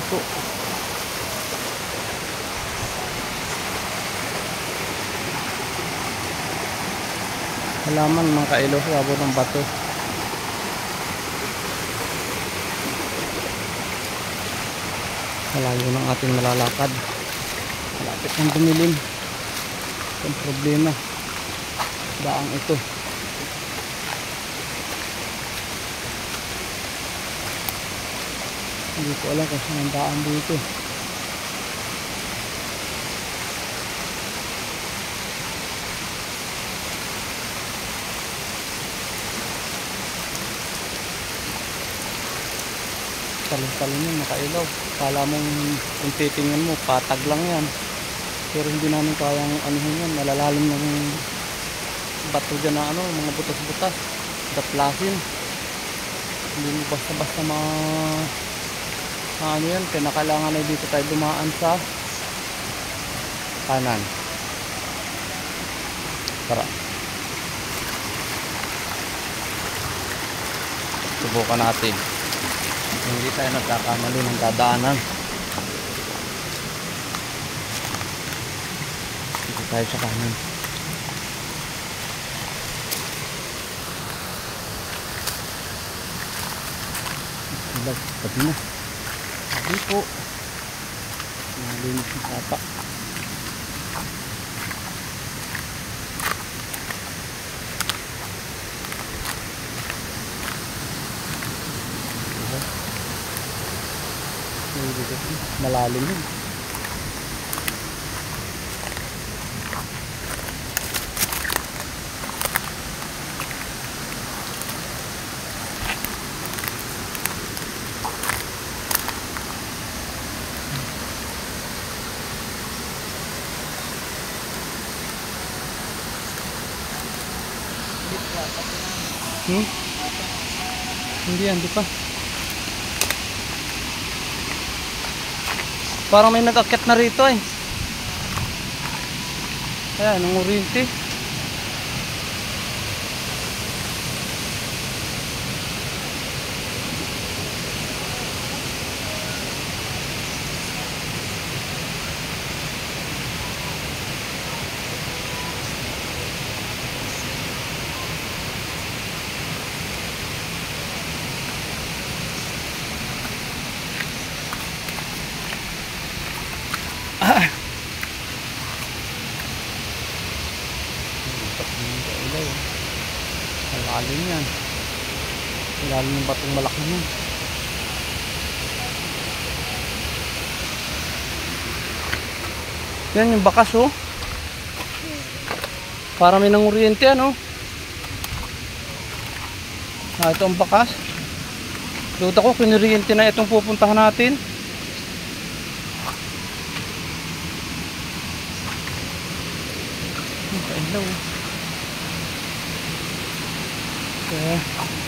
po. Halaman mga kailo, sabon ng bato. Malayo ng ating malalakad. Malapit ng dumilim. Ang problema, daang ito. Hindi ko alam kung saan ang daan dito. Talon-talon yun, makailaw. Kala mong kung titingnan mo, patag lang yan. Pero hindi namin kayang anuhin yan. Malalalim ng bato dyan na mga butas-butas. Daplasin. Hindi mo basta-basta ano yan. Kaya kailangan ay dito tayo dumaan sa kanan. Tara. Subukan natin. Hindi tayo nagkakamali ng dadaanan. Dito tayo sa kanan. Pati na. Sabi po. Nalinis yung sapa. Malalim yun. Hindi yan, di pa. Parang may nag-akyat na rito eh. Ayan, ang urinti. Malalim yan. Malalim yung batong malaki yan. Yan yung bakas oh. Para may nanguryente ano. Ito ang bakas. Duda ko kinuryente na itong pupuntahan natin. Okay, hello. Okay.